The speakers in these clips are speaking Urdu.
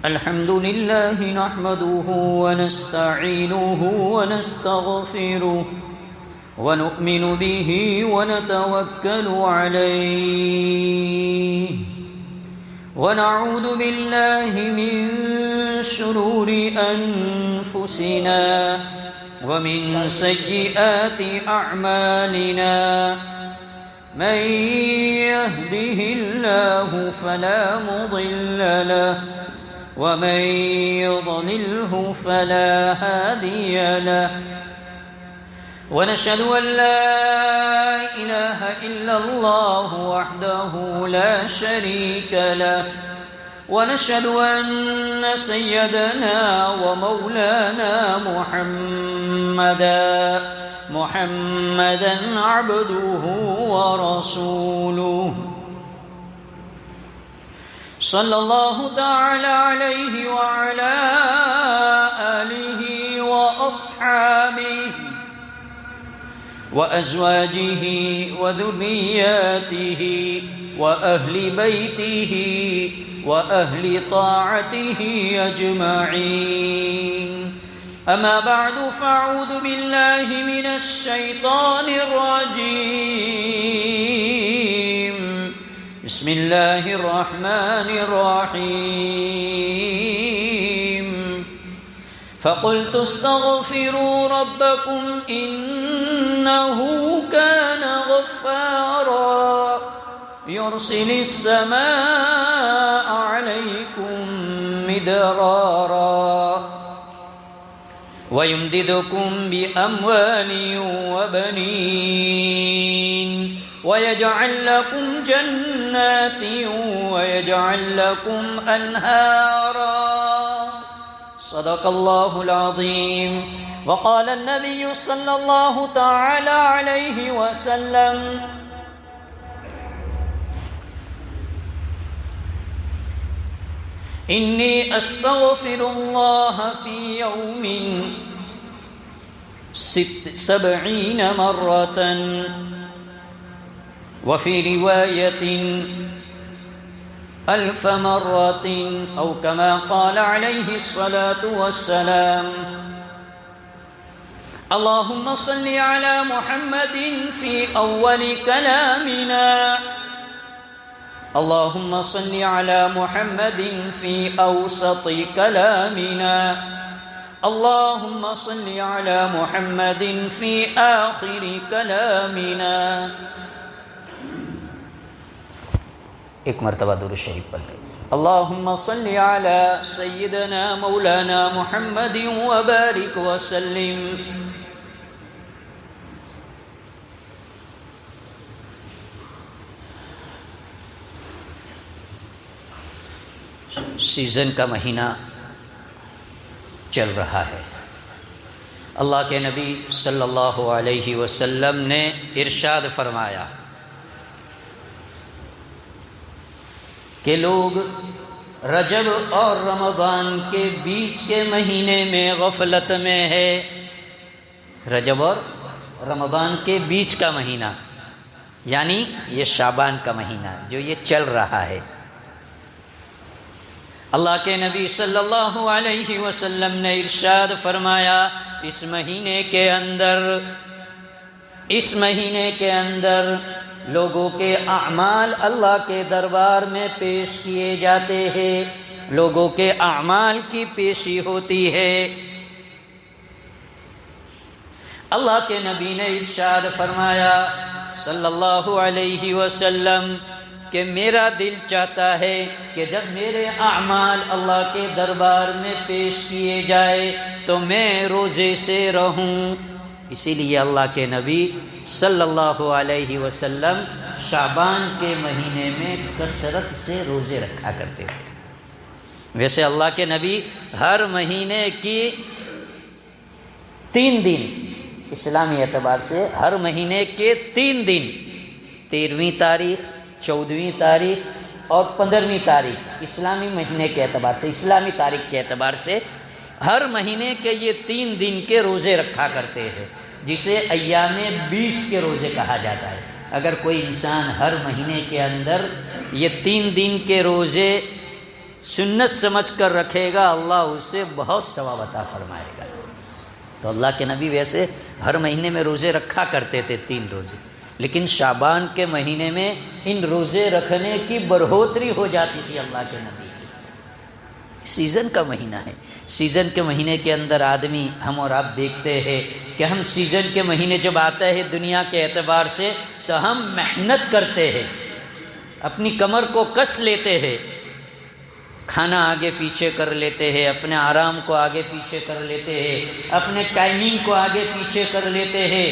الحمد لله نحمده ونستعينه ونستغفره ونؤمن به ونتوكل عليه ونعوذ بالله من شرور أنفسنا ومن سيئات أعمالنا من يهده الله فلا مضل له ومن يضلله فلا هادي له ونشهد أن لا إله إلا الله وحده لا شريك له ونشهد أن سيدنا ومولانا محمدا عبده ورسوله صلى الله تعالى عليه وعلى آله وأصحابه وأزواجه وذرياته وأهل بيته وأهل طاعته أجمعين أما بعد فأعوذ بالله من الشيطان الرجيم بسم الله الرحمن الرحيم فقلت استغفروا ربكم إنه كان غفارا يرسل السماء عليكم مدرارا ويمددكم بأموال وبنين ويجعل لكم جنات ويجعل لكم أنهارا صدق الله العظيم وقال النبي صلى الله تعالى عليه وسلم إني أستغفر الله في يوم 70 مرة وفي رواية 1000 مرة أو كما قال عليه الصلاة والسلام اللهم صل على محمد في أول كلامنا اللهم صل على محمد في أوسط كلامنا اللهم صل على محمد في آخر كلامنا ایک مرتبہ درود شریف پڑھ لیں اللهم صل على سيدنا مولانا محمد وبارك وسلم سیزن کا مہینہ چل رہا ہے اللہ کے نبی صلی اللہ علیہ وسلم نے ارشاد فرمایا کہ لوگ رجب اور رمضان کے بیچ کے مہینے میں غفلت میں ہے رجب اور رمضان کے بیچ کا مہینہ یعنی یہ شعبان کا مہینہ جو یہ چل رہا ہے اللہ کے نبی صلی اللہ علیہ وسلم نے ارشاد فرمایا اس مہینے کے اندر لوگوں کے اعمال اللہ کے دربار میں پیش کیے جاتے ہیں لوگوں کے اعمال کی پیشی ہوتی ہے اللہ کے نبی نے ارشاد فرمایا صلی اللہ علیہ وسلم کہ میرا دل چاہتا ہے کہ جب میرے اعمال اللہ کے دربار میں پیش کیے جائے تو میں روزے سے رہوں اسی لیے اللہ کے نبی صلی اللہ علیہ وسلم شعبان کے مہینے میں کثرت سے روزے رکھا کرتے تھے ویسے اللہ کے نبی ہر مہینے کی 3 دن اسلامی اعتبار سے ہر مہینے کے 3 دن 13ویں تاریخ 14ویں تاریخ اور 15ویں تاریخ اسلامی مہینے کے اعتبار سے اسلامی تاریخ کے اعتبار سے ہر مہینے کے یہ 3 دن کے روزے رکھا کرتے ہیں جسے ایام 20 کے روزے کہا جاتا ہے اگر کوئی انسان ہر مہینے کے اندر یہ 3 دن کے روزے سنت سمجھ کر رکھے گا، اللہ اسے بہت ثواب عطا فرمائے گا۔ تو اللہ کے نبی ویسے ہر مہینے میں روزے رکھا کرتے تھے 3 روزے، لیکن شعبان کے مہینے میں ان روزے رکھنے کی بڑھوتری ہو جاتی تھی اللہ کے نبی کی۔ سیزن کا مہینہ ہے، سیزن کے مہینے کے اندر آدمی، ہم اور آپ دیکھتے ہیں کہ ہم سیزن کے مہینے جب آتا ہے دنیا کے اعتبار سے تو ہم محنت کرتے ہیں، اپنی کمر کو کس لیتے ہیں، کھانا آگے پیچھے کر لیتے ہیں، اپنے آرام کو آگے پیچھے کر لیتے ہیں، اپنے ٹائمنگ کو آگے پیچھے کر لیتے ہیں،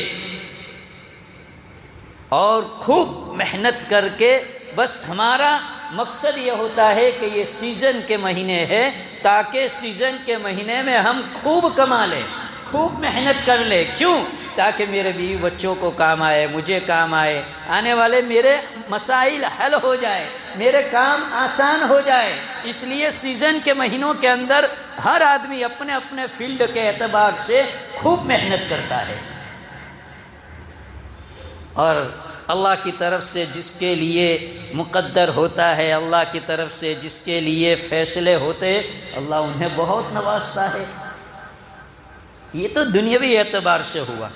اور خوب محنت کر کے بس ہمارا مقصد یہ ہوتا ہے کہ یہ سیزن کے مہینے ہے تاکہ سیزن کے مہینے میں ہم خوب کما لیں، خوب محنت کر لیں۔ کیوں؟ تاکہ میرے بیوی بچوں کو کام آئے، مجھے کام آئے، آنے والے میرے مسائل حل ہو جائے، میرے کام آسان ہو جائے۔ اس لیے سیزن کے مہینوں کے اندر ہر آدمی اپنے اپنے فیلڈ کے اعتبار سے خوب محنت کرتا ہے، اور اللہ کی طرف سے جس کے لیے مقدر ہوتا ہے، اللہ کی طرف سے جس کے لیے فیصلے ہوتے، اللہ انہیں بہت نوازتا ہے۔ یہ تو دنیاوی اعتبار سے ہوا،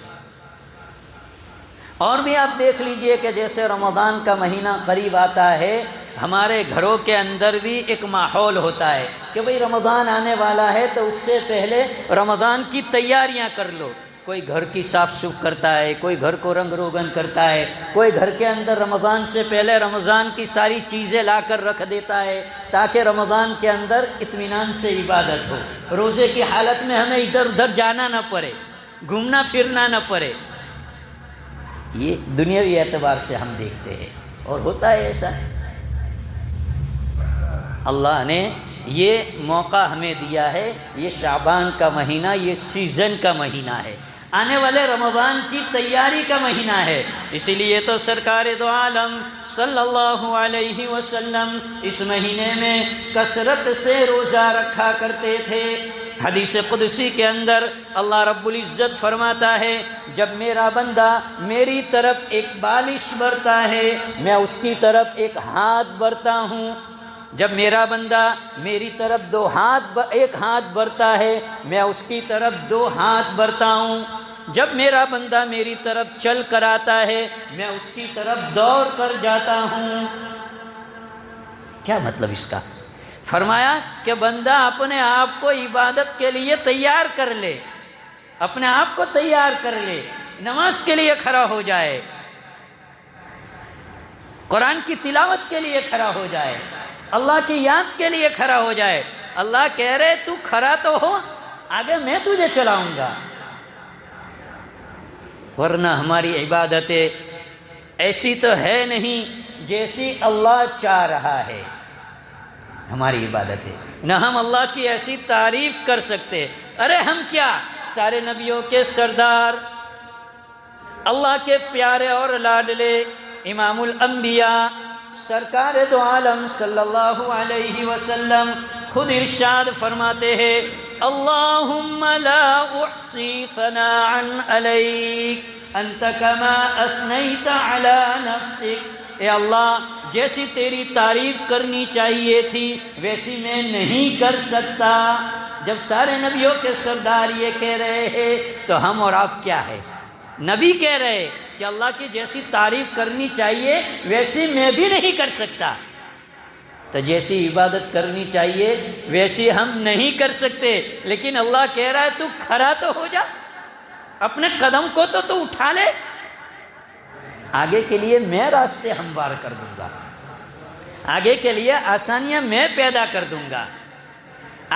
اور بھی آپ دیکھ لیجئے کہ جیسے رمضان کا مہینہ قریب آتا ہے، ہمارے گھروں کے اندر بھی ایک ماحول ہوتا ہے کہ بھئی رمضان آنے والا ہے تو اس سے پہلے رمضان کی تیاریاں کر لو۔ کوئی گھر کی صاف صفائی کرتا ہے، کوئی گھر کو رنگ روگن کرتا ہے، کوئی گھر کے اندر رمضان سے پہلے رمضان کی ساری چیزیں لا کر رکھ دیتا ہے تاکہ رمضان کے اندر اطمینان سے عبادت ہو، روزے کی حالت میں ہمیں ادھر ادھر جانا نہ پڑے، گھومنا پھرنا نہ پڑے۔ یہ دنیاوی اعتبار سے ہم دیکھتے ہیں، اور ہوتا ہے ایسا۔ اللہ نے یہ موقع ہمیں دیا ہے، یہ شعبان کا مہینہ، یہ سیزن کا مہینہ ہے، آنے والے رمضان کی تیاری کا مہینہ ہے۔ اسی لیے تو سرکار دو عالم صلی اللہ علیہ وسلم اس مہینے میں کثرت سے روزہ رکھا کرتے تھے۔ حدیث قدسی کے اندر اللہ رب العزت فرماتا ہے، جب میرا بندہ میری طرف ایک بالش برتا ہے میں اس کی طرف ایک ہاتھ برتا ہوں، جب میرا بندہ میری طرف ایک ہاتھ برتا ہے میں اس کی طرف 2 ہاتھ برتا ہوں، جب میرا بندہ میری طرف چل کر آتا ہے میں اس کی طرف دوڑ کر جاتا ہوں۔ کیا مطلب اس کا؟ فرمایا کہ بندہ اپنے آپ کو عبادت کے لیے تیار کر لے، اپنے آپ کو تیار کر لے، نماز کے لیے کھڑا ہو جائے، قرآن کی تلاوت کے لیے کھڑا ہو جائے، اللہ کی یاد کے لیے کھڑا ہو جائے۔ اللہ کہہ رہے تو کھڑا تو ہو، آگے میں تجھے چلاؤں گا۔ ورنہ ہماری عبادتیں ایسی تو ہے نہیں جیسی اللہ چاہ رہا ہے، ہماری عبادتیں نہ ہم اللہ کی ایسی تعریف کر سکتے۔ ارے ہم کیا، سارے نبیوں کے سردار، اللہ کے پیارے اور لاڈلے امام الانبیاء سرکار دو عالم صلی اللہ علیہ وسلم خود ارشاد فرماتے ہیں، اللہم لا احصی ثناء علیک انت کما اثنیت علی نفسک۔ اے اللہ، جیسی تیری تعریف کرنی چاہیے تھی ویسی میں نہیں کر سکتا۔ جب سارے نبیوں کے سردار یہ کہہ رہے ہیں تو ہم اور آپ کیا ہے؟ نبی کہہ رہے کہ اللہ کی جیسی تعریف کرنی چاہیے ویسی میں بھی نہیں کر سکتا، تو جیسی عبادت کرنی چاہیے ویسی ہم نہیں کر سکتے، لیکن اللہ کہہ رہا ہے تو کھڑا تو ہو جا، اپنے قدم کو تو اٹھا لے، آگے کے لیے میں راستے ہموار کر دوں گا، آگے کے لیے آسانیاں میں پیدا کر دوں گا،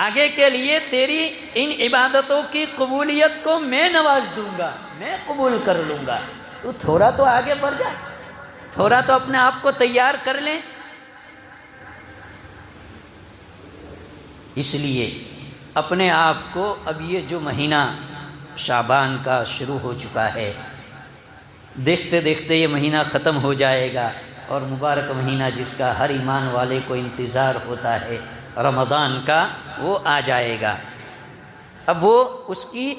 آگے کے لیے تیری ان عبادتوں کی قبولیت کو میں نواز دوں گا، میں قبول کر لوں گا۔ تو تھوڑا تو آگے بڑھ جا، تھوڑا تو اپنے آپ کو تیار کر لیں۔ اس لیے اپنے آپ کو، اب یہ جو مہینہ شعبان کا شروع ہو چکا ہے، دیکھتے دیکھتے یہ مہینہ ختم ہو جائے گا، اور مبارک مہینہ جس کا ہر ایمان والے کو انتظار ہوتا ہے رمضان کا، وہ آ جائے گا۔ اب وہ اس کی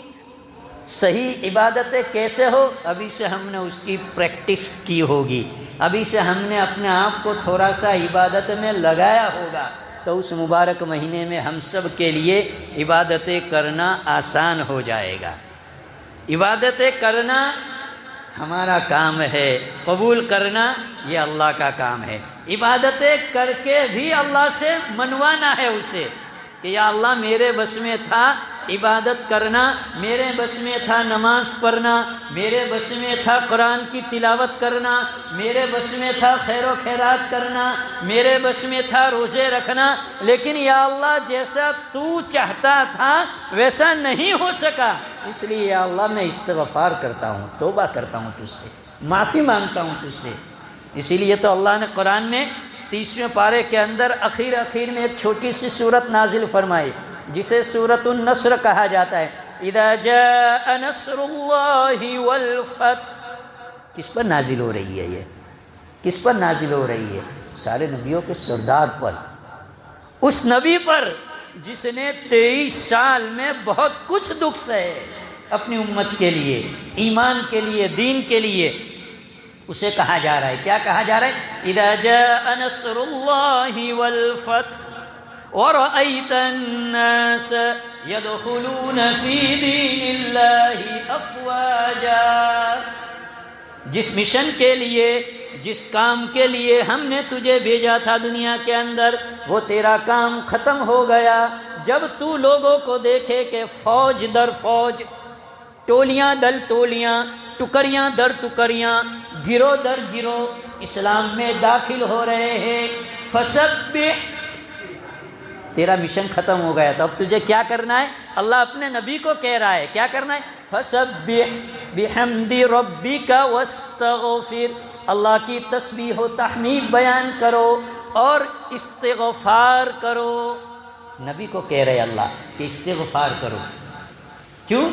صحیح عبادتیں کیسے ہو؟ ابھی سے ہم نے اس کی پریکٹس کی ہوگی، ابھی سے ہم نے اپنے آپ کو تھوڑا سا عبادت میں لگایا ہوگا، تو اس مبارک مہینے میں ہم سب کے لیے عبادتیں کرنا آسان ہو جائے گا۔ عبادتیں کرنا ہمارا کام ہے، قبول کرنا یہ اللہ کا کام ہے۔ عبادتیں کر کے بھی اللہ سے منوانا ہے اسے کہ یا اللہ میرے بس میں تھا عبادت کرنا، میرے بس میں تھا نماز پڑھنا، میرے بس میں تھا قرآن کی تلاوت کرنا، میرے بس میں تھا خیر و خیرات کرنا، میرے بس میں تھا روزے رکھنا، لیکن یا اللہ جیسا تو چاہتا تھا ویسا نہیں ہو سکا، اس لیے یا اللہ میں استغفار کرتا ہوں، توبہ کرتا ہوں تجھ سے، معافی مانگتا ہوں تجھ سے۔ اسی لیے تو اللہ نے قرآن میں 30ویں پارے کے اندر اخیر میں ایک چھوٹی سی سورت نازل فرمائی جسے سورۃ النصر کہا جاتا ہے۔ اذا جاء نصر اللہ والفتح، کس پر نازل ہو رہی ہے؟ یہ کس پر نازل ہو رہی ہے؟ سارے نبیوں کے سردار پر، اس نبی پر جس نے 23 سال میں بہت کچھ دکھ سہے اپنی امت کے لیے، ایمان کے لیے، دین کے لیے، اسے کہا جا رہا ہے، کیا کہا جا رہا ہے؟ اذا جاء نصر اللہ والفتح وَرَأَيْتَ النَّاسَ يَدْخُلُونَ فِي دِينِ اللَّهِ أَفْوَاجًا۔ جس مشن کے لیے، جس کام کے لیے ہم نے تجھے بھیجا تھا دنیا کے اندر، وہ تیرا کام ختم ہو گیا۔ جب تو لوگوں کو دیکھے کہ فوج در فوج، ٹولیاں در ٹولیاں، ٹکڑیاں در ٹکڑیاں، گروہ در گروہ اسلام میں داخل ہو رہے ہیں، فسبح، تیرا مشن ختم ہو گیا، تو اب تجھے کیا کرنا ہے؟ اللہ اپنے نبی کو کہہ رہا ہے، کیا کرنا ہے؟ فسبح بحمد ربک واستغفر، اللہ کی تسبیح و تحمید بیان کرو اور استغفار کرو۔ نبی کو کہہ رہے اللہ کہ استغفار کرو، کیوں؟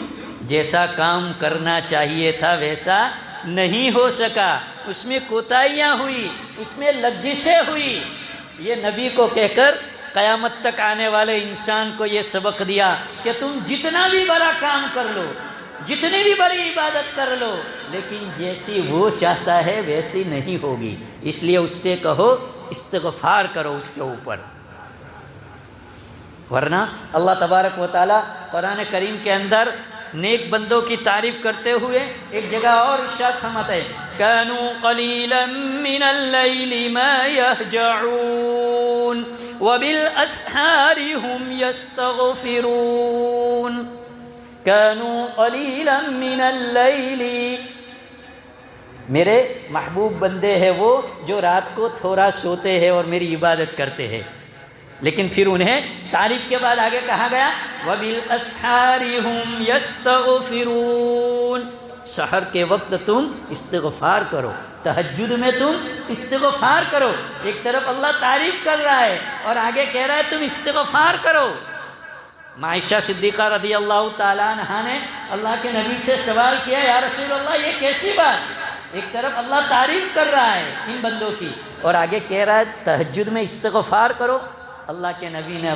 جیسا کام کرنا چاہیے تھا ویسا نہیں ہو سکا، اس میں کوتاہیاں ہوئی، اس میں لغزشیں ہوئی۔ یہ نبی کو کہہ کر قیامت تک آنے والے انسان کو یہ سبق دیا کہ تم جتنا بھی بڑا کام کر لو، جتنی بھی بڑی عبادت کر لو، لیکن جیسی وہ چاہتا ہے ویسی نہیں ہوگی، اس لیے اس سے کہو استغفار کرو اس کے اوپر۔ ورنہ اللہ تبارک و تعالی قرآن کریم کے اندر نیک بندوں کی تعریف کرتے ہوئے ایک جگہ اور ارشاد فرماتا ہے، كَانُوا قَلِيلًا مِّنَ اللَّيْلِ مَا يَهْجَعُونَ وَبِالْأَسْحَارِ هُمْ يَسْتَغْفِرُونَ۔ كَانُوا قَلِيلًا مِّنَ اللَّيْلِ، میرے محبوب بندے ہیں وہ جو رات کو تھوڑا سوتے ہیں اور میری عبادت کرتے ہیں، لیکن پھر انہیں تعریف کے بعد آگے کہا گیا وَبِالْأَسْحَارِ هُمْ يَسْتَغْفِرُونَ، سحر کے وقت تم استغفار کرو، تہجد میں تم استغفار کرو۔ ایک طرف اللہ تعریف کر رہا ہے اور آگے کہہ رہا ہے تم استغفار کرو۔ عائشہ صدیقہ رضی اللہ تعالیٰ عنہا نے اللہ کے نبی سے سوال کیا، یا رسول اللہ یہ کیسی بات؟ ایک طرف اللہ تعریف کر رہا ہے ان بندوں کی اور آگے کہہ رہا ہے تہجد میں استغفار کرو۔ اللہ کے نبی نے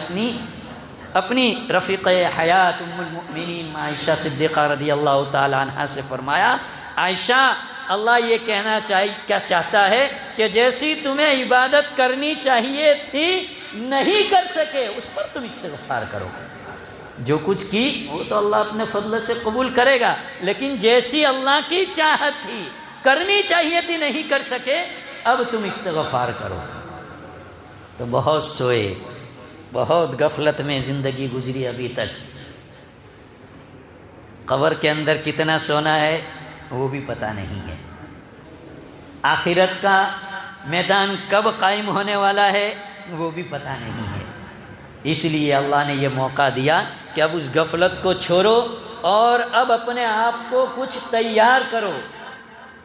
اپنی رفیق حیات ام المؤمنین عائشہ صدیقہ رضی اللہ تعالی عنہا سے فرمایا، عائشہ اللہ یہ کہنا کیا چاہتا ہے کہ جیسی تمہیں عبادت کرنی چاہیے تھی نہیں کر سکے، اس پر تم استغفار کرو۔ جو کچھ کی وہ تو اللہ اپنے فضل سے قبول کرے گا، لیکن جیسی اللہ کی چاہت تھی، کرنی چاہیے تھی نہیں کر سکے، اب تم استغفار کرو۔ تو بہت سوئے، بہت غفلت میں زندگی گزری ابھی تک، قبر کے اندر کتنا سونا ہے وہ بھی پتہ نہیں ہے، آخرت کا میدان کب قائم ہونے والا ہے وہ بھی پتہ نہیں ہے۔ اس لیے اللہ نے یہ موقع دیا کہ اب اس غفلت کو چھوڑو اور اب اپنے آپ کو کچھ تیار کرو۔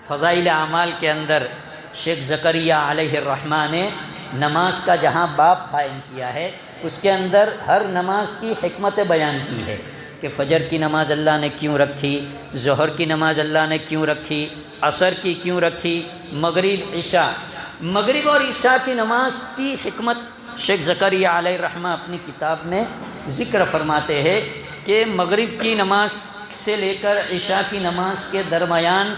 فضائل اعمال کے اندر شیخ زکریا علیہ الرحمہ نے نماز کا جہاں باب قائم کیا ہے اس کے اندر ہر نماز کی حکمت بیان کی ہے کہ فجر کی نماز اللہ نے کیوں رکھی، ظہر کی نماز اللہ نے کیوں رکھی، عصر کی کیوں رکھی، مغرب اور عشاء کی نماز کی حکمت شیخ زکریا علیہ الرحمہ اپنی کتاب میں ذکر فرماتے ہیں کہ مغرب کی نماز سے لے کر عشاء کی نماز کے درمیان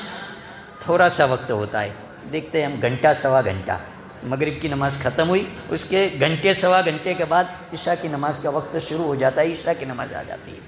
تھوڑا سا وقت ہوتا ہے، دیکھتے ہیں ہم گھنٹہ سوا گھنٹہ، مغرب کی نماز ختم ہوئی، اس کے گھنٹے سوا گھنٹے کے بعد عشاء کی نماز کا وقت شروع ہو جاتا ہے، عشاء کی نماز آ جاتی ہے۔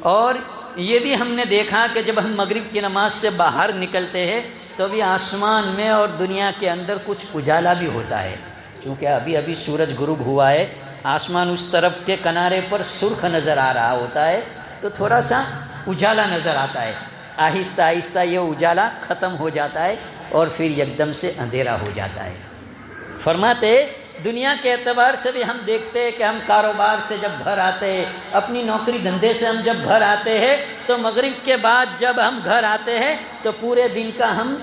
اور یہ بھی ہم نے دیکھا کہ جب ہم مغرب کی نماز سے باہر نکلتے ہیں تو ابھی آسمان میں اور دنیا کے اندر کچھ اجالا بھی ہوتا ہے، چونکہ ابھی سورج غروب ہوا ہے، آسمان اس طرف کے کنارے پر سرخ نظر آ رہا ہوتا ہے، تو تھوڑا سا اجالا نظر آتا ہے، آہستہ آہستہ یہ اجالا ختم ہو جاتا ہے اور پھر یکدم سے اندھیرا ہو جاتا ہے۔ فرماتے دنیا کے اعتبار سے بھی ہم دیکھتے ہیں کہ ہم کاروبار سے جب گھر آتے ہیں، اپنی نوکری دھندے سے ہم جب گھر آتے ہیں تو مغرب کے بعد جب ہم گھر آتے ہیں تو پورے دن کا ہم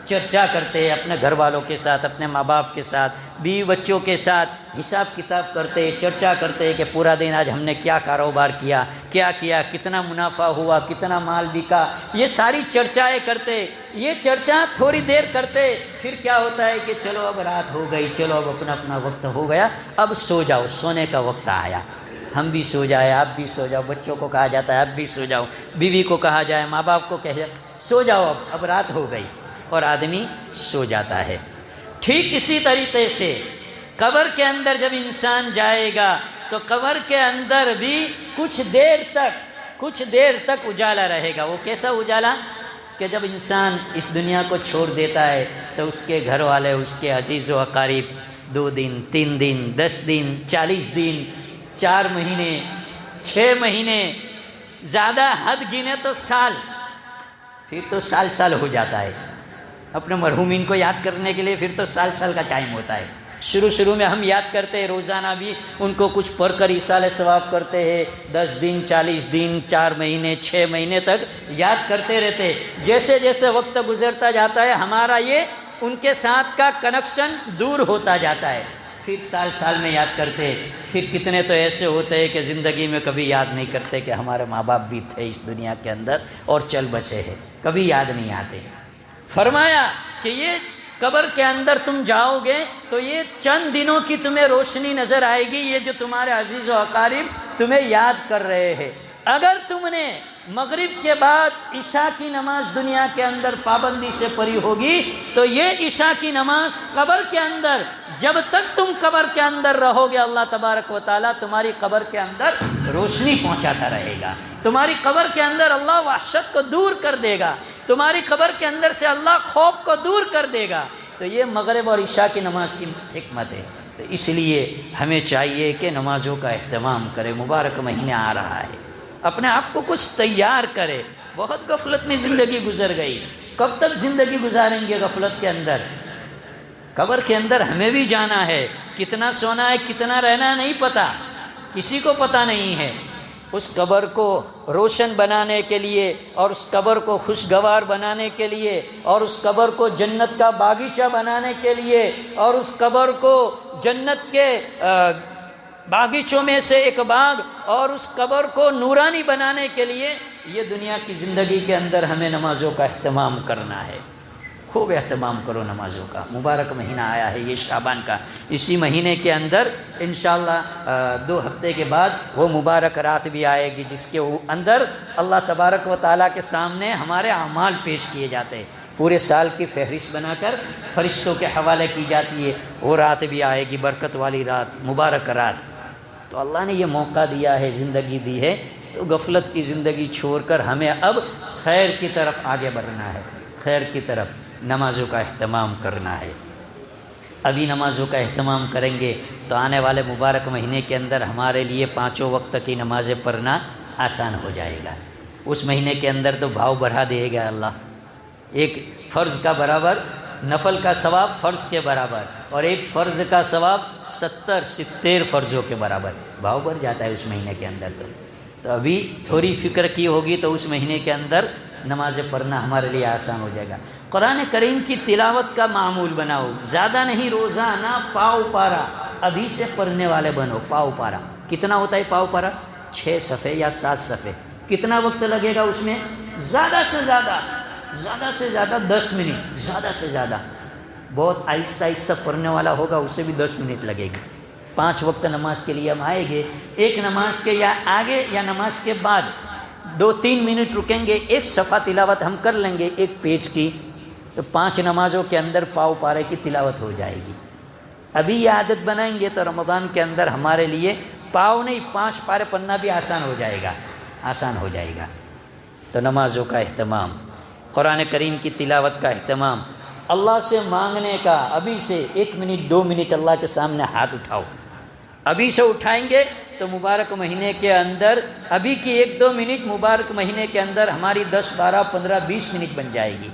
چرچا کرتے ہیں اپنے گھر والوں کے ساتھ، اپنے ماں باپ کے ساتھ، بیوی بچوں کے ساتھ، حساب کتاب کرتے، چرچا کرتے کہ پورا دن آج ہم نے کیا کاروبار کیا، کتنا منافع ہوا، کتنا مال بکا، یہ ساری چرچائیں کرتے۔ یہ چرچا تھوڑی دیر کرتے، پھر کیا ہوتا ہے کہ چلو اب رات ہو گئی، چلو اب اپنا اپنا وقت ہو گیا، اب سو جاؤ، سونے کا وقت آیا، ہم بھی سو جائے، آپ بھی سو جاؤ، بچوں کو کہا جاتا ہے آپ بھی سو جاؤ، بیوی کو کہا جائے، ماں باپ کو کہا جائے سو جاؤ، اب رات ہو گئی، اور آدمی سو جاتا ہے۔ ٹھیک اسی طریقے سے قبر کے اندر جب انسان جائے گا تو قبر کے اندر بھی کچھ دیر تک اجالا رہے گا۔ وہ کیسا اجالا کہ جب انسان اس دنیا کو چھوڑ دیتا ہے تو اس کے گھر والے، اس کے عزیز و اقارب 2 دن، 3 دن، 10 دن، 40 دن، 4 مہینے، 6 مہینے، زیادہ حد گنے تو سال، پھر تو سال ہو جاتا ہے۔ اپنے مرحومین کو یاد کرنے کے لیے پھر تو سال کا ٹائم ہوتا ہے۔ شروع میں ہم یاد کرتے ہیں، روزانہ بھی ان کو کچھ پڑھ کر ایصال ثواب کرتے ہیں، 10 دن، 40 دن، 4 مہینے، 6 مہینے تک یاد کرتے رہتے۔ جیسے جیسے وقت گزرتا جاتا ہے ہمارا یہ ان کے ساتھ کا کنیکشن دور ہوتا جاتا ہے، پھر سال میں یاد کرتے۔ پھر کتنے تو ایسے ہوتے ہیں کہ زندگی میں کبھی یاد نہیں کرتے کہ ہمارے ماں باپ بھی تھے اس دنیا کے اندر اور چل بسے ہیں، کبھی یاد نہیں آتے۔ فرمایا کہ یہ قبر کے اندر تم جاؤ گے تو یہ چند دنوں کی تمہیں روشنی نظر آئے گی، یہ جو تمہارے عزیز و اقارب تمہیں یاد کر رہے ہیں۔ اگر تم نے مغرب کے بعد عشاء کی نماز دنیا کے اندر پابندی سے پڑھی ہوگی تو یہ عشاء کی نماز قبر کے اندر، جب تک تم قبر کے اندر رہو گے اللہ تبارک و تعالیٰ تمہاری قبر کے اندر روشنی پہنچاتا رہے گا، تمہاری قبر کے اندر اللہ وحشت کو دور کر دے گا، تمہاری قبر کے اندر سے اللہ خوف کو دور کر دے گا۔ تو یہ مغرب اور عشاء کی نماز کی حکمت ہے۔ تو اس لیے ہمیں چاہیے کہ نمازوں کا اہتمام کرے، مبارک مہینے آ رہا ہے، اپنے آپ کو کچھ تیار کرے۔ بہت غفلت میں زندگی گزر گئی، کب تک زندگی گزاریں گے غفلت کے اندر؟ قبر کے اندر ہمیں بھی جانا ہے، کتنا سونا ہے کتنا رہنا ہے نہیں پتہ، کسی کو پتہ نہیں ہے۔ اس قبر کو روشن بنانے کے لیے اور اس قبر کو خوشگوار بنانے کے لیے اور اس قبر کو جنت کا باغیچہ بنانے کے لیے اور اس قبر کو جنت کے باغیچوں میں سے ایک باغ اور اس قبر کو نورانی بنانے کے لیے یہ دنیا کی زندگی کے اندر ہمیں نمازوں کا اہتمام کرنا ہے۔ خوب اہتمام کرو نمازوں کا۔ مبارک مہینہ آیا ہے یہ شعبان کا، اسی مہینے کے اندر انشاءاللہ 2 ہفتے کے بعد وہ مبارک رات بھی آئے گی جس کے اندر اللہ تبارک و تعالیٰ کے سامنے ہمارے اعمال پیش کیے جاتے ہیں، پورے سال کی فہرست بنا کر فرشتوں کے حوالے کی جاتی ہے۔ وہ رات بھی آئے گی، برکت والی رات، مبارک رات۔ تو اللہ نے یہ موقع دیا ہے، زندگی دی ہے، تو غفلت کی زندگی چھوڑ کر ہمیں اب خیر کی طرف آگے بڑھنا ہے، خیر کی طرف نمازوں کا اہتمام کرنا ہے۔ ابھی نمازوں کا اہتمام کریں گے تو آنے والے مبارک مہینے کے اندر ہمارے لیے 5 وقت کی نمازیں پڑھنا آسان ہو جائے گا۔ اس مہینے کے اندر تو بھاؤ بڑھا دے گا اللہ، ایک فرض کا برابر نفل کا ثواب فرض کے برابر اور ایک فرض کا ثواب 70 فرضوں کے برابر، بھاؤ بڑھ جاتا ہے اس مہینے کے اندر۔ تو ابھی تھوڑی فکر کی ہوگی تو اس مہینے کے اندر نمازیں پڑھنا ہمارے لیے آسان ہو جائے گا۔ قرآن کریم کی تلاوت کا معمول بناؤ، زیادہ نہیں، روزانہ پاؤ پارا ابھی سے پڑھنے والے بنو۔ پاؤ پارا کتنا ہوتا ہے؟ پاؤ پارا 6 صفحے یا 7 صفحے۔ کتنا وقت لگے گا اس میں؟ زیادہ سے زیادہ 10 منٹ، زیادہ سے زیادہ۔ بہت آہستہ آہستہ پڑھنے والا ہوگا اسے بھی 10 منٹ لگے گی۔ 5 وقت نماز کے لیے ہم آئیں گے، ایک نماز کے یا آگے یا نماز کے بعد 2-3 منٹ رکیں گے، ایک صفحہ تلاوت ہم کر لیں گے ایک پیج کی، تو 5 نمازوں کے اندر پاؤ پارے کی تلاوت ہو جائے گی۔ ابھی یہ عادت بنائیں گے تو رمضان کے اندر ہمارے لیے پاؤ نہیں 5 پارے پڑھنا بھی آسان ہو جائے گا، آسان ہو جائے گا۔ تو نمازوں کا اہتمام، قرآن کریم کی تلاوت کا اہتمام، اللہ سے مانگنے کا، ابھی سے 1 منٹ 2 منٹ اللہ کے سامنے ہاتھ اٹھاؤ، ابھی سے اٹھائیں گے تو مبارک مہینے کے اندر ابھی کی 1-2 منٹ مبارک مہینے کے اندر ہماری 10 12 15 20 منٹ بن جائے گی،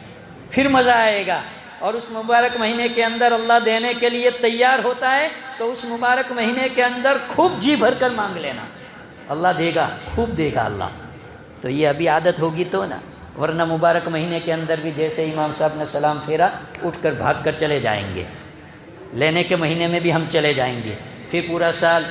پھر مزہ آئے گا۔ اور اس مبارک مہینے کے اندر اللہ دینے کے لیے تیار ہوتا ہے، تو اس مبارک مہینے کے اندر خوب جی بھر کر مانگ لینا، اللہ دے گا، خوب دے گا اللہ۔ تو یہ ابھی عادت ہوگی تو نا، ورنہ مبارک مہینے کے اندر بھی جیسے امام صاحب نے سلام پھیرا اٹھ کر بھاگ کر چلے جائیں گے، لینے کے مہینے میں بھی ہم چلے جائیں گے، پھر پورا سال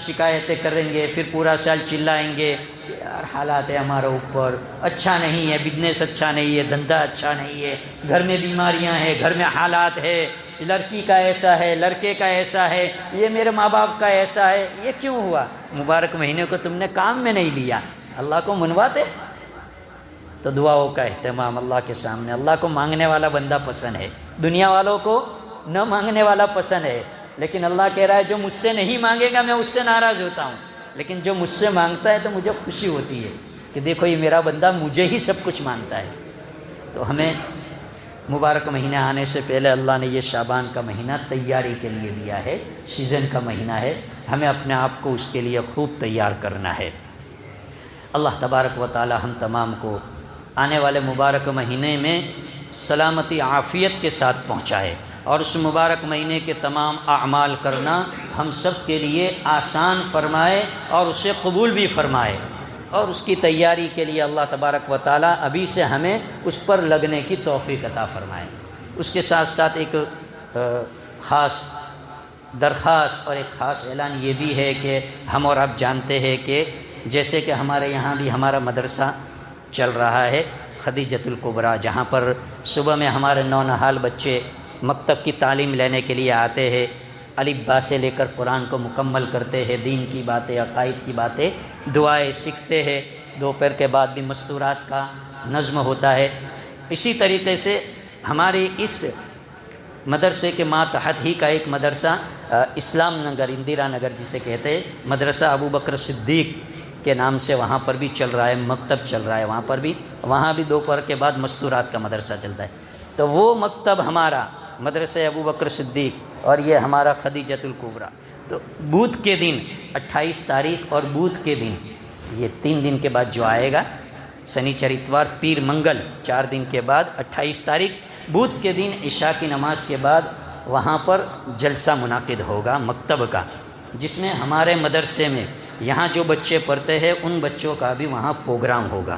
شکایتیں کریں گے، پھر پورا سال چلائیں گے، یار حالات ہے ہمارے اوپر، اچھا نہیں ہے، بزنس اچھا نہیں ہے، دھندا اچھا نہیں ہے، گھر میں بیماریاں ہیں، گھر میں حالات ہے، لڑکی کا ایسا ہے، لڑکے کا ایسا ہے، یہ میرے ماں باپ کا ایسا ہے۔ یہ کیوں ہوا؟ مبارک مہینے کو تم نے کام میں نہیں لیا، اللہ کو منواتے۔ تو دعاؤں کا اہتمام اللہ کے سامنے، اللہ کو مانگنے والا بندہ پسند ہے، دنیا والوں کو نہ مانگنے والا پسند ہے، لیکن اللہ کہہ رہا ہے جو مجھ سے نہیں مانگے گا میں اس سے ناراض ہوتا ہوں، لیکن جو مجھ سے مانگتا ہے تو مجھے خوشی ہوتی ہے کہ دیکھو یہ میرا بندہ مجھے ہی سب کچھ مانگتا ہے۔ تو ہمیں مبارک مہینہ آنے سے پہلے اللہ نے یہ شعبان کا مہینہ تیاری کے لیے دیا ہے، سیزن کا مہینہ ہے، ہمیں اپنے آپ کو اس کے لیے خوب تیار کرنا ہے۔ اللہ تبارک و تعالی ہم تمام کو آنے والے مبارک مہینے میں سلامتی عافیت کے ساتھ پہنچائے، اور اس مبارک مہینے کے تمام اعمال کرنا ہم سب کے لیے آسان فرمائے اور اسے قبول بھی فرمائے، اور اس کی تیاری کے لیے اللہ تبارک و تعالی ابھی سے ہمیں اس پر لگنے کی توفیق عطا فرمائے۔ اس کے ساتھ ساتھ ایک خاص درخواست اور ایک خاص اعلان یہ بھی ہے کہ ہم اور آپ جانتے ہیں کہ جیسے کہ ہمارے یہاں بھی ہمارا مدرسہ چل رہا ہے خدیجۃ الکبریٰ، جہاں پر صبح میں ہمارے نونہال بچے مکتب کی تعلیم لینے کے لیے آتے ہیں، الف با سے لے کر قرآن کو مکمل کرتے ہیں، دین کی باتیں، عقائد کی باتیں، دعائیں سیکھتے ہیں، دوپہر کے بعد بھی مستورات کا نظم ہوتا ہے۔ اسی طریقے سے ہمارے اس مدرسے کے ماتحت ہی کا ایک مدرسہ اسلام نگر، اندرا نگر جسے کہتے ہیں، مدرسہ ابو بکر صدیق کے نام سے وہاں پر بھی چل رہا ہے، مکتب چل رہا ہے وہاں بھی دوپہر کے بعد مستورات کا مدرسہ چلتا ہے۔ تو وہ مکتب ہمارا مدرسہ ابو بکر صدیق اور یہ ہمارا خدیجۃ الکبریٰ، تو بدھ کے دن 28 تاریخ اور بدھ کے دن، یہ 3 دن کے بعد جو آئے گا، سنیچر اتوار پیر منگل، 4 دن کے بعد 28 تاریخ بدھ کے دن عشاء کی نماز کے بعد وہاں پر جلسہ منعقد ہوگا مکتب کا، جس میں ہمارے مدرسے میں یہاں جو بچے پڑھتے ہیں ان بچوں کا بھی وہاں پروگرام ہوگا۔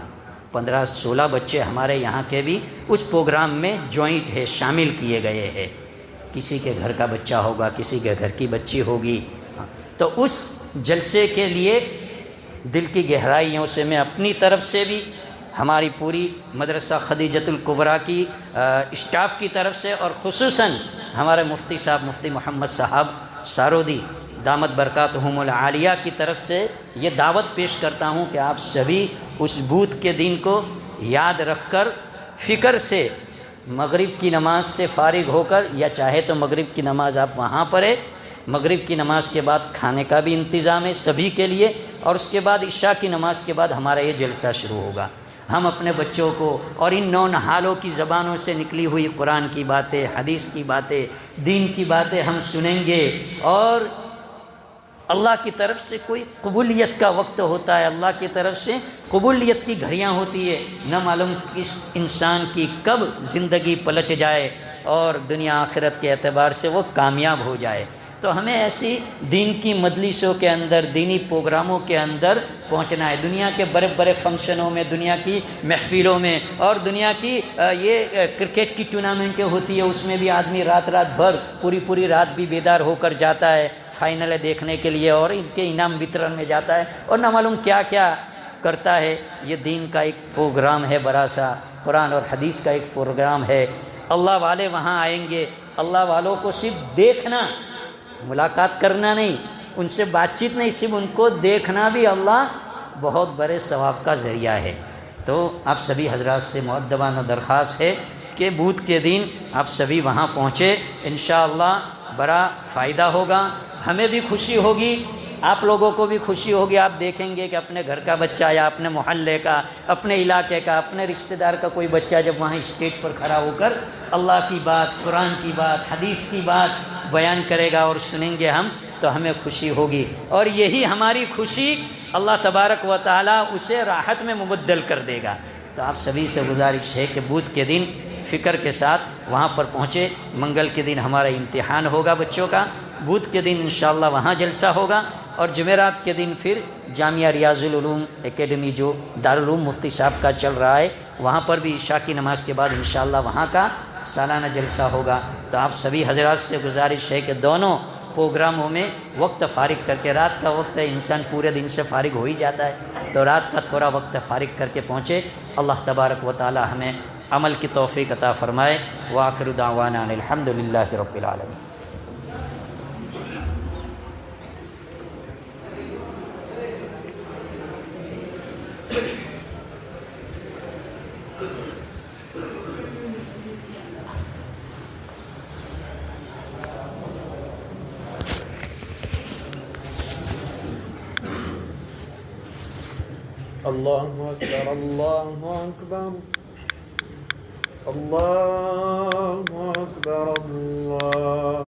15-16 بچے ہمارے یہاں کے بھی اس پروگرام میں جوائنٹ ہے، شامل کیے گئے ہیں، کسی کے گھر کا بچہ ہوگا، کسی کے گھر کی بچی ہوگی۔ تو اس جلسے کے لیے دل کی گہرائیوں سے میں اپنی طرف سے بھی، ہماری پوری مدرسہ خدیجۃ الکبریٰ کی اسٹاف کی طرف سے، اور خصوصاً ہمارے مفتی صاحب مفتی محمد صاحب سارودی دامت برکاتہم العالیہ کی طرف سے یہ دعوت پیش کرتا ہوں کہ آپ سبھی اس بدھ کے دن کو یاد رکھ کر فکر سے مغرب کی نماز سے فارغ ہو کر، یا چاہے تو مغرب کی نماز آپ وہاں پڑھیں، مغرب کی نماز کے بعد کھانے کا بھی انتظام ہے سبھی کے لیے، اور اس کے بعد عشاء کی نماز کے بعد ہمارا یہ جلسہ شروع ہوگا۔ ہم اپنے بچوں کو اور ان نونہالوں کی زبانوں سے نکلی ہوئی قرآن کی باتیں، حدیث کی باتیں، دین کی باتیں ہم سنیں گے، اور اللہ کی طرف سے کوئی قبولیت کا وقت ہوتا ہے، اللہ کی طرف سے قبولیت کی گھڑیاں ہوتی ہے، نہ معلوم کس انسان کی کب زندگی پلٹ جائے اور دنیا آخرت کے اعتبار سے وہ کامیاب ہو جائے۔ تو ہمیں ایسی دین کی مجلسوں کے اندر، دینی پروگراموں کے اندر پہنچنا ہے، دنیا کے بڑے بڑے فنکشنوں میں، دنیا کی محفلوں میں، اور دنیا کی یہ کرکٹ کی ٹورنامنٹیں ہوتی ہے، اس میں بھی آدمی رات بھر پوری رات بھی بیدار ہو کر جاتا ہے فائنل دیکھنے کے لیے، اور ان کے انعام وترن میں جاتا ہے، اور نہ معلوم کیا کیا کرتا ہے۔ یہ دین کا ایک پروگرام ہے بڑا سا، قرآن اور حدیث کا ایک پروگرام ہے۔ اللہ والے وہاں آئیں گے، اللہ والوں کو صرف دیکھنا، ملاقات کرنا نہیں، ان سے بات چیت نہیں، صرف ان کو دیکھنا بھی اللہ بہت بڑے ثواب کا ذریعہ ہے۔ تو آپ سبھی حضرات سے مؤدبانہ درخواست ہے کہ بدھ کے دن آپ سبھی وہاں پہنچے، انشاءاللہ بڑا فائدہ ہوگا، ہمیں بھی خوشی ہوگی، آپ لوگوں کو بھی خوشی ہوگی۔ آپ دیکھیں گے کہ اپنے گھر کا بچہ یا اپنے محلے کا، اپنے علاقے کا، اپنے رشتہ دار کا کوئی بچہ جب وہاں اسٹیج پر کھڑا ہو کر اللہ کی بات، قرآن کی بات، حدیث کی بات بیان کرے گا اور سنیں گے ہم، تو ہمیں خوشی ہوگی، اور یہی ہماری خوشی اللہ تبارک و تعالیٰ اسے راحت میں مبدل کر دے گا۔ تو آپ سبھی سے گزارش ہے کہ بدھ کے دن فکر کے ساتھ وہاں پر پہنچے۔ منگل کے دن ہمارا امتحان ہوگا بچوں کا، بدھ کے دن انشاءاللہ وہاں جلسہ ہوگا، اور جمعرات کے دن پھر جامعہ ریاض العلوم اکیڈمی جو دارالعلوم مفتی صاحب کا چل رہا ہے، وہاں پر بھی عشاء کی نماز کے بعد انشاءاللہ وہاں کا سالانہ جلسہ ہوگا۔ تو آپ سبھی حضرات سے گزارش ہے کہ دونوں پروگراموں میں وقت فارغ کر کے، رات کا وقت ہے، انسان پورے دن سے فارغ ہو ہی جاتا ہے، تو رات کا تھوڑا وقت فارغ کر کے پہنچے۔ اللہ تبارک و تعالی ہمیں عمل کی توفیق عطا فرمائے۔ وآخر دعوانا ان الحمد للہ رب العالمین۔ اللہ اکبر، اللہ اکبر، اللہ اکبر، اللہ